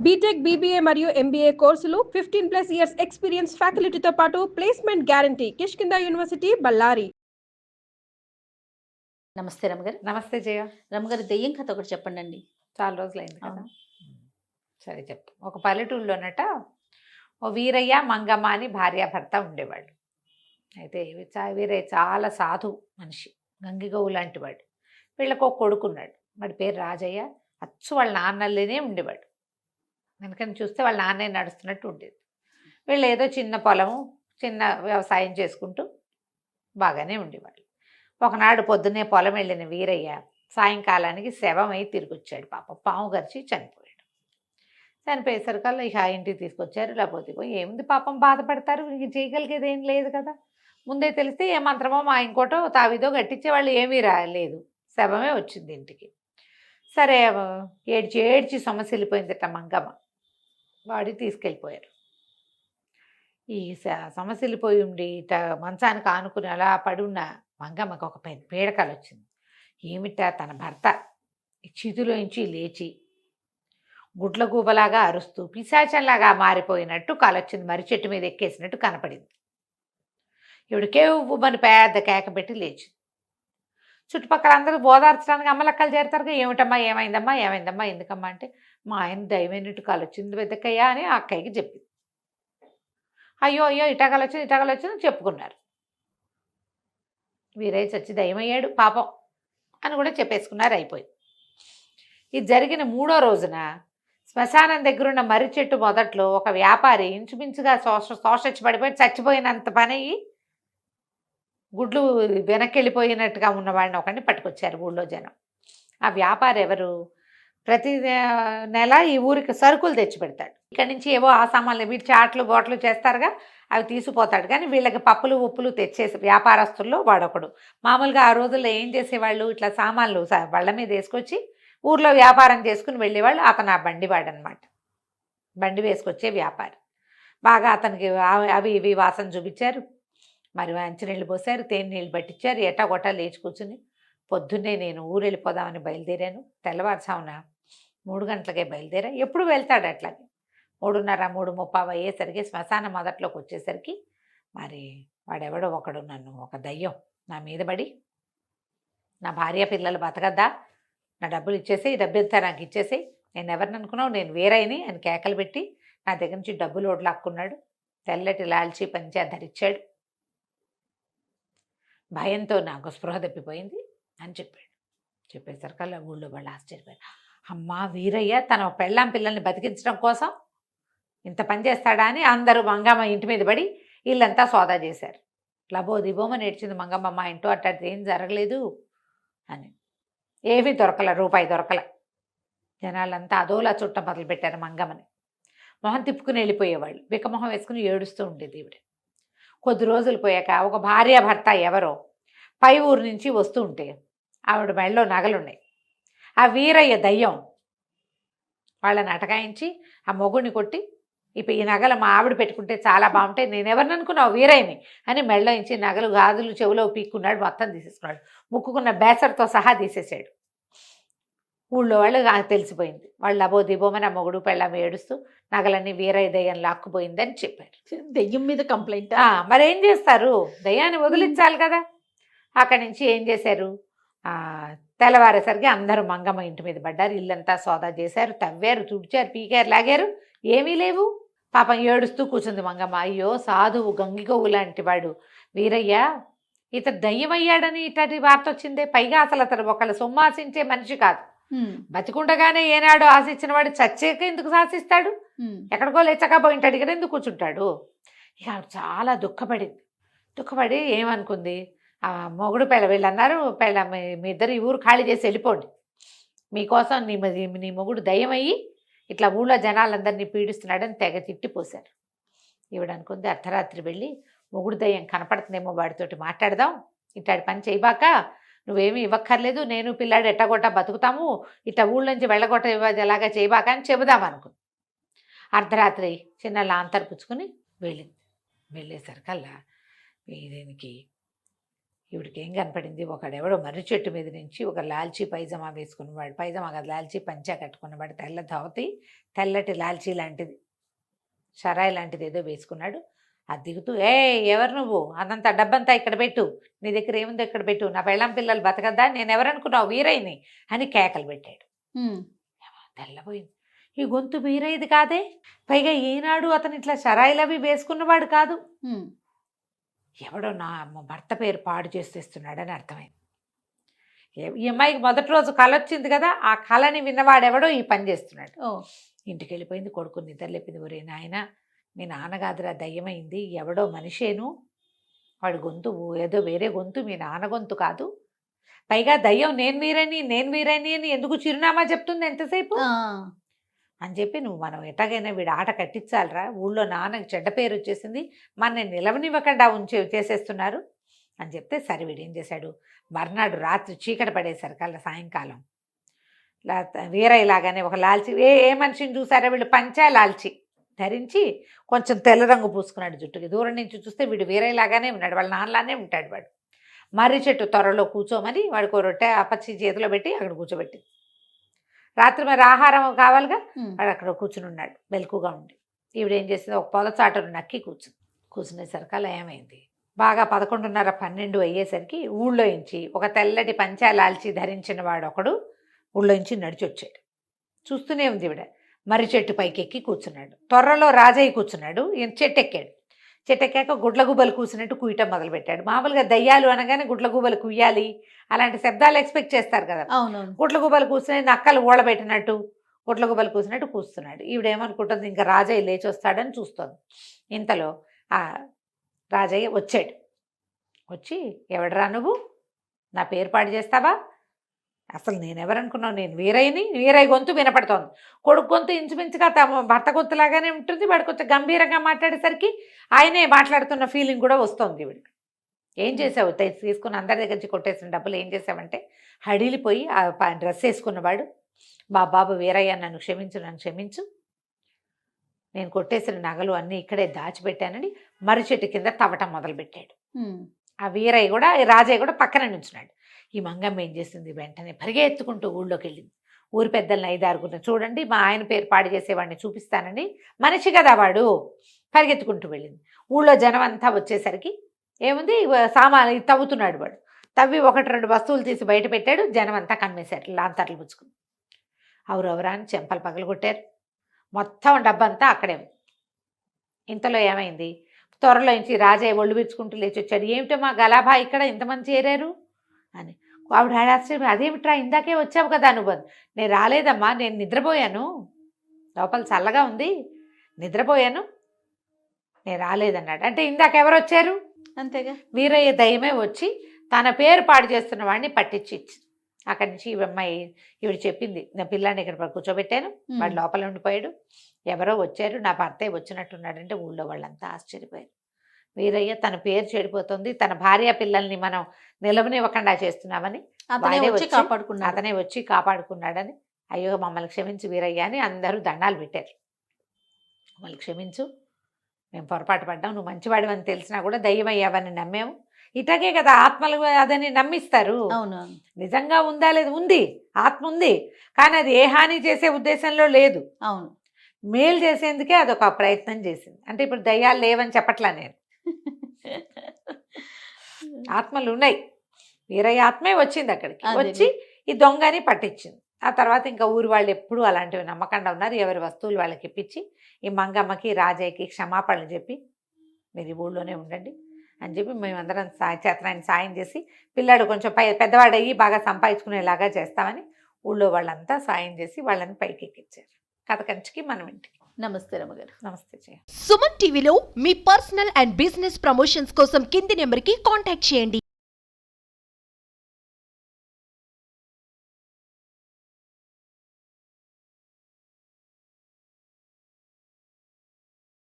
BTech, BBA మరియు MBA కోర్సులు 15+ years experience ఫ్యాకల్టీతో పాటు placement guarantee. Kishkinda University, Ballari. నమస్తే రమగారు. నమస్తే జయ. రమగారు, దెయ్యం కథ ఒకటి చెప్పండి. చాలా రోజులైంది కదా. అవును. సరే చెప్పు. ఒక పల్లెటూరులోనట ఓ వీరయ్య మంగమ్మ అని భార్యాభర్త ఉండేవాడు. అయితే వీరయ్య చాలా సాధు మనిషి, గంగిగోవు లాంటి వాడు. వీళ్ళకు ఒక కొడుకున్నాడు, వాడి పేరు రాజయ్య. అచ్చు వాళ్ళ నాన్నలేనే ఉండేవాడు. వెనకని చూస్తే వాళ్ళ నాన్నే నడుస్తున్నట్టు ఉండేది. వీళ్ళు ఏదో చిన్న పొలము, చిన్న వ్యవసాయం చేసుకుంటూ బాగానే ఉండేవాళ్ళు. ఒకనాడు పొద్దున్నే పొలం వెళ్ళిన వీరయ్య సాయంకాలానికి శవమై తిరిగి వచ్చాడు. పాపం పాము గరిచి చనిపోయాడు. చనిపోయేసరికల్లా ఇక ఇంటికి తీసుకొచ్చారు. లేకపోతే ఏముంది పాపం, బాధపడతారు, ఇంక చేయగలిగేది ఏం లేదు కదా. ముందే తెలిస్తే ఏ మంత్రమో మా ఇంకోటో తావిదో కట్టించే వాళ్ళు ఏమీ రాలేదు, శవమే వచ్చింది ఇంటికి. సరే ఏడ్చి ఏడ్చి సమస్యలిపోయిందట మంగమ్మ. వాడి తీసుకెళ్ళిపోయారు. ఈ సమస్యలిపోయి ఉండి ఇట మంచానికి ఆనుకుని అలా పడున్న మంగమ్మకి ఒక పెద్ద పీడకలు వచ్చింది. ఏమిటా, తన భర్త చితిలోంచి లేచి గుడ్ల గూబలాగా అరుస్తూ పిశాచంలాగా మారిపోయినట్టు కలొచ్చింది. మర్రి చెట్టు మీద ఎక్కేసినట్టు కనపడింది. ఇవిడు కేవ్వుమని పెద్ద కేక పెట్టి లేచి చుట్టుపక్కల అందరూ బోధార్చడానికి అమ్మలక్కలు చేరతారుగా, ఏమిటమ్మా ఏమైందమ్మా ఏమైందమ్మా ఎందుకమ్మా అంటే, మా ఆయన దయమైనట్టు కలొచ్చింది పెద్దక్కయ్య అని ఆ అక్కయ్యకి చెప్పింది. అయ్యో అయ్యో ఇటాకలొచ్చింది చెప్పుకున్నారు. వీరయ్య చచ్చి దయమయ్యాడు పాపం అని కూడా చెప్పేసుకున్నారు. అయిపోయి ఇది జరిగిన 3వ రోజున శ్మశానం దగ్గరున్న మర్రి చెట్టు మొదట్లో ఒక వ్యాపారి ఇంచుమించుగా శోషొచ్చి పడిపోయి చచ్చిపోయినంత పని అయ్యి గుడ్లు వెనక్కి వెళ్ళిపోయినట్టుగా ఉన్నవాడిని ఒకరిని పట్టుకొచ్చారు ఊళ్ళో జనం. ఆ వ్యాపారి ఎవరు? ప్రతి నెల ఈ ఊరికి సరుకులు తెచ్చి పెడతాడు. ఇక్కడి నుంచి ఏవో ఆ సామాన్లు, వీటి చాట్లు బోట్లు చేస్తారుగా, అవి తీసుకుపోతాడు. కానీ వీళ్ళకి పప్పులు ఉప్పులు తెచ్చేసి వ్యాపారస్తుల్లో వాడొకడు. మామూలుగా ఆ రోజుల్లో ఏం చేసేవాళ్ళు, ఇట్లా సామాన్లు బళ్ళ మీద వేసుకొచ్చి ఊర్లో వ్యాపారం చేసుకుని వెళ్ళేవాళ్ళు. అతను ఆ బండివాడనమాట, బండి వేసుకొచ్చే వ్యాపారి. బాగా అతనికి అవి ఇవి వాసన చూపించారు. మరి మంచినీళ్ళు పోసారు, తేనె నీళ్ళు పట్టించారు. ఎటాగొట్టా లేచి కూర్చుని పొద్దున్నే నేను ఊరు వెళ్ళిపోదామని బయలుదేరాను. తెల్లవారుజామున 3 గంటలకే బయలుదేరా. ఎప్పుడు వెళ్తాడు అట్లాగే 3:30, 3:30 అయ్యేసరికి శ్మశానం మొదట్లోకి వచ్చేసరికి మరి వాడెవడో ఒకడు నన్ను, ఒక దయ్యం నా మీద పడి, నా భార్య పిల్లలు బతకద్దా, నా డబ్బులు ఇచ్చేసి, డబ్బు ఇస్తా నాకు ఇచ్చేసి, నేను ఎవరిని అనుకున్నావు, నేను వేరైని అని కేకలు పెట్టి నా దగ్గర నుంచి డబ్బులు ఓడ్లాక్కున్నాడు. తెల్లటి లాల్చీ పంచా ధరించాడు. భయంతో నాకు స్పృహ తప్పిపోయింది అని చెప్పాడు. చెప్పేసరికల్లా ఊళ్ళో వాళ్ళు ఆశ్చర్యపోయారు. అమ్మా, వీరయ్య తన పెళ్ళాం పిల్లల్ని బతికించడం కోసం ఇంత పని చేస్తాడా అని అందరూ మంగమ్మ ఇంటి మీద పడి వీళ్ళంతా సోదా చేశారు. లబో దిబోమని ఏడ్చింది మంగమ్మ. మా ఇంటో అట్టాడితే ఏం జరగలేదు అని. ఏమీ దొరకల, రూపాయి దొరకల. జనాలంతా అదోలా చుట్టం మొదలు పెట్టారు మంగమ్మని. మొహం తిప్పుకుని వెళ్ళిపోయేవాళ్ళు. బిక్కమొహం వేసుకుని ఏడుస్తూ ఉండేది ఈవిడ. కొద్ది రోజులు పోయాక ఒక భార్యాభర్త ఎవరో పై ఊరు నుంచి వస్తూ ఉంటే ఆవిడ మెడలో నగలున్నాయి. ఆ వీరయ్య దయ్యం వాళ్ళని అటకాయించి ఆ మొగుడిని కొట్టి, ఇప్పుడు ఈ నగలు మా ఆవిడ పెట్టుకుంటే చాలా బాగుంటాయి, నేను ఎవరిని అనుకున్నావు వీరయ్యని అని మెడలో ఇంచి నగలు గాజులు చెవులో పీక్కున్నాడు. మొత్తం తీసేసుకున్నాడు. ముక్కుకున్న బేసర్తో సహా తీసేసాడు. ఊళ్ళో వాళ్ళు తెలిసిపోయింది. వాళ్ళు అబో దిబోమని ఆ మొగుడు పెళ్ళాం ఏడుస్తూ నగలన్నీ వీరయ్య దయ్యం లాక్కుపోయిందని చెప్పారు. దెయ్యం మీద కంప్లైంట్. మరి ఏం చేస్తారు, దయ్యాన్ని వదిలించాలి కదా. అక్కడి నుంచి ఏం చేశారు, తెల్లవారేసరికి అందరూ మంగమ్మ ఇంటి మీద పడ్డారు. ఇల్లంతా సోదా చేశారు, తవ్వారు, తుడిచారు, పీకారు, లాగారు. ఏమీ లేవు. పాపం ఏడుస్తూ కూర్చుంది మంగమ్మ. అయ్యో సాధువు గంగిగోవు లాంటి వాడు వీరయ్య, ఇతడు దయ్యమయ్యాడని ఇట్లాంటి వార్త వచ్చిందే. పైగా అసలు అతడు ఒకళ్ళు సొమ్మాసించే మనిషి కాదు. బతికుండగానే ఏనాడో ఆశించిన వాడు చచ్చాక ఎందుకు శాసిస్తాడు? ఎక్కడికో లేచక పోయింటాడు, ఇక్కడ ఎందుకు కూర్చుంటాడు? ఇక చాలా దుఃఖపడి ఏమనుకుంది, ఆ మొగుడు పెళ్ళ వీళ్ళు అన్నారు, పెళ్ళ మీ ఇద్దరు ఈ ఊరు ఖాళీ చేసి వెళ్ళిపోండి, మీకోసం నీ మొగుడు దయ్యమయ్యి ఇట్లా ఊళ్ళో జనాలందరినీ పీడిస్తున్నాడని తెగ తిట్టిపోశారు. ఈవిడనుకుంది, అర్ధరాత్రి వెళ్ళి మొగుడు దయ్యం కనపడుతుందేమో వాడితోటి మాట్లాడదాం, ఇట్లాంటి పని చేయబాక, నువ్వేమీ ఇవ్వక్కర్లేదు, నేను పిల్లాడు ఎట్టగొట్ట బతుకుతాము, ఇట్లా ఊళ్ళ నుంచి వెళ్ళగొట్ట ఎలాగా చేయబాక అని చెబుదామనుకుంది. అర్ధరాత్రి చిన్న లాంతర్ పుచ్చుకుని వెళ్ళింది. వెళ్ళేసరికల్లా దీనికి ఈవిడికి ఏం కనపడింది, ఒకడెవడో మర్రి చెట్టు మీద నుంచి ఒక లాల్చీ పైజమా వేసుకున్నవాడు, పైజమా కాదు లాల్చీ పంచా కట్టుకున్నవాడు, తెల్ల ధోతి తెల్లటి లాల్చీ లాంటిది షరాయి లాంటిది ఏదో వేసుకున్నాడు. అది దిగుతూ, ఎవరు నువ్వు, అదంతా డబ్బంతా ఇక్కడ పెట్టు, నీ దగ్గర ఏముందో ఇక్కడ పెట్టు, నా పెళ్ళాం పిల్లలు బతకద్దా, నేను ఎవరనుకున్నావు, వీరయ్యని అని కేకలు పెట్టాడు. తెల్లబోయింది, ఈ గొంతు వీరయ్యది కాదే, పైగా ఈనాడు అతను ఇట్లా షరాయిలవి వేసుకున్నవాడు కాదు, ఎవడో నా భర్త పేరు పాడు చేసేస్తున్నాడని అర్థమైంది. ఈ అమ్మాయికి మొదటి రోజు కళ వచ్చింది కదా, ఆ కళని విన్నవాడెవడో ఈ పని చేస్తున్నాడు. ఇంటికి వెళ్ళిపోయింది, కొడుకుని నిద్ర లేపింది. ఒరే నాయన, మీ నాన్నగాదురా దయ్యమైంది, ఎవడో మనిషేను, వాడి గొంతు ఏదో వేరే గొంతు, మీ నాన్న గొంతు కాదు, పైగా దయ్యం నేను వీరని అని ఎందుకు చిరునామా చెప్తుంది ఎంతసేపు అని చెప్పి, నువ్వు మనం ఎట్లాగైనా వీడు ఆట కట్టించాలరా, ఊళ్ళో నాన్నకి చెడ్డ పేరు వచ్చేసింది, మన నిలవనివ్వకుండా చేసేస్తున్నారు అని చెప్తే, సరే వీడు ఏం చేశాడు, మర్నాడు రాత్రి చీకటి పడేసరికల్లా సాయంకాలం వీరయ్యలాగానే ఒక లాల్చి, ఏ మనిషిని చూసారా, వీళ్ళు పంచా లాల్చి ధరించి కొంచెం తెల్ల రంగు పూసుకున్నాడు జుట్టుకి. దూరం నుంచి చూస్తే వీడు వీరయ్యలాగానే ఉన్నాడు, వాళ్ళ నాన్నలానే ఉంటాడు. వాడు మర్రి చెట్టు త్వరలో కూర్చోమని వాడికి రొట్టె అపచ్చి చేతిలో పెట్టి అక్కడ కూర్చోబెట్టి, రాత్రి మరి ఆహారం కావాలిగా, వాడు అక్కడ కూర్చుని ఉన్నాడు మెలకుగా ఉండి. ఈవిడేం చేసింది, ఒక పొదచాటను నక్కి కూర్చునేసరికి అలా ఏమైంది, బాగా 11:30 12 అయ్యేసరికి ఊళ్ళో ఇంచి ఒక తెల్లటి పంచా లాల్చి ధరించిన వాడు ఒకడు ఊళ్ళో ఇంచి నడిచి వచ్చాడు. చూస్తూనే ఉంది ఈవిడ. మర్రి చెట్టు పైకి ఎక్కి కూర్చున్నాడు. త్వరలో రాజయ్య కూర్చున్నాడు, ఈయన చెట్టు ఎక్కాడు. చెట్టు ఎక్కాక గుడ్లగూబలు కూసినట్టు కుయ్యటం మొదలుపెట్టాడు. మామూలుగా దయ్యాలు అనగానే గుడ్లగూబలు కుయ్యాలి అలాంటి శబ్దాలు ఎక్స్పెక్ట్ చేస్తారు కదా. గుడ్లగూబలు కూర్చుని నక్కలు ఊడబెట్టినట్టు గుడ్లగూబలు కూసినట్టు కూస్తున్నాడు. ఈవిడేమనుకుంటుంది, ఇంకా రాజయ్య లేచి వస్తాడని చూస్తుంది. ఇంతలో ఆ రాజయ్య వచ్చాడు. వచ్చి, ఎవడరా నువ్వు, నా పేరు పాడు చేస్తావా, అసలు నేనెవరనుకున్నావు, నేను వీరయ్య గొంతు వినపడుతోంది. కొడుకు గొంతు ఇంచుమించుగా తమ భర్త గొంతులాగానే ఉంటుంది, వాడు కొంచెం గంభీరంగా మాట్లాడేసరికి ఆయనే మాట్లాడుతున్న ఫీలింగ్ కూడా వస్తుంది వీడికి. ఏం చేసావు, తీసుకుని అందరి దగ్గర నుంచి కొట్టేసిన డబ్బులు ఏం చేసావంటే, హడిలిపోయి ఆ డ్రెస్ వేసుకున్నవాడు, బాబు వీరయ్య నన్ను క్షమించు, నేను కొట్టేసిన నగలు అన్నీ ఇక్కడే దాచిపెట్టానని మర్రి చెట్టు కింద తవ్వటం మొదలుపెట్టాడు. ఆ వీరయ్య కూడా రాజయ్య కూడా పక్కన నుంచున్నాడు. ఈ మంగమ్మ ఏం చేసింది, వెంటనే పరిగెత్తుకుంటూ ఊళ్ళోకి వెళ్ళింది. ఊరి పెద్దల్ని 5-6 చూడండి, మా ఆయన పేరు పాడు చేసేవాడిని చూపిస్తానని, మనిషి కదా వాడు, పరిగెత్తుకుంటూ వెళ్ళింది. ఊళ్ళో జనం అంతా వచ్చేసరికి ఏముంది, సామాన్లు తవ్వుతున్నాడు వాడు. తవ్వి 1-2 వస్తువులు తీసి బయట పెట్టాడు. జనం అంతా కమ్మేశారు, లాంతర్లు పుచ్చుకుని. అవరవరా అని చెంపలు పగలగొట్టారు. మొత్తం డబ్బంతా అక్కడే ఉంది. ఇంతలో ఏమైంది, త్వరలో నుంచి రాజయ్య ఒళ్ళు విరుచుకుంటూ లేచి వచ్చాడు. ఏమిటో మా గలాభా ఇక్కడ ఇంతమంది చేరారు అని. ఆవిడ ఆశ్చర్యం, అదేమిట్రా ఇందాకే వచ్చావు కదా నువ్వు. నేను రాలేదమ్మా, నేను నిద్రపోయాను, లోపల చల్లగా ఉంది, నిద్రపోయాను, నేను రాలేదన్నాడు. అంటే ఇందాక ఎవరు వచ్చారు, అంతేగా, వీరయ్య దయ్యమే వచ్చి తన పేరు పాడు చేస్తున్న వాడిని పట్టించి అక్కడి నుంచి ఈ అమ్మాయి ఈవిడ చెప్పింది, నా పిల్లాన్ని ఇక్కడ కూర్చోబెట్టాను, వాడు లోపల ఉండిపోయాడు, ఎవరో వచ్చారు, నా భర్తే వచ్చినట్టున్నాడంటే ఊళ్ళో వాళ్ళంతా ఆశ్చర్యపోయారు. వీరయ్య తన పేరు చెడిపోతుంది, తన భార్య పిల్లల్ని మనం నిలవనివ్వకుండా చేస్తున్నామని అతనే వచ్చి కాపాడుకున్నాడని, అయ్యో మమ్మల్ని క్షమించు వీరయ్య అని అందరూ దండాలు పెట్టారు. మమ్మల్ని క్షమించు, మేము పొరపాటు పడ్డాం, నువ్వు మంచివాడివని తెలిసినా కూడా దయ్యమయ్యావని నమ్మాము. ఇటగే కదా ఆత్మలు అదని నమ్మిస్తారు. అవును, నిజంగా ఉందా లేదు, ఉంది, ఆత్మ ఉంది, కానీ అది ఏ హాని చేసే ఉద్దేశంలో లేదు. అవును, మేలు చేసేందుకే అదొక ప్రయత్నం చేసింది. అంటే ఇప్పుడు దయ్యాలు లేవని చెప్పట్లా నేను, ఆత్మలు ఉన్నాయి. వీరయ్య ఆత్మే వచ్చింది అక్కడికి, వచ్చి ఈ దొంగని పట్టించింది. ఆ తర్వాత ఇంకా ఊరు వాళ్ళు ఎప్పుడూ అలాంటివి నమ్మకంగా ఉన్నారు. ఎవరి వస్తువులు వాళ్ళకి ఇప్పించి ఈ మంగమ్మకి రాజయ్యకి క్షమాపణలు చెప్పి, మీరు ఈ ఊళ్ళోనే ఉండండి అని చెప్పి మేమందరం చేతనాన్ని సాయం చేసి, పిల్లాడు కొంచెం పెద్దవాడయ్యి బాగా సంపాదించుకునేలాగా చేస్తామని ఊళ్ళో వాళ్ళంతా సాయం చేసి వాళ్ళని పైకి ఎక్కించారు. కథ కంచికి మనం ఇంటికి. నమస్తే రమ్మగారు. నమస్తే జయ. సుమన్ టీవీలో మీ పర్సనల్ అండ్ బిజినెస్ ప్రమోషన్స్ కోసం కింది నెంబర్కి కాంటాక్ట్ చేయండి.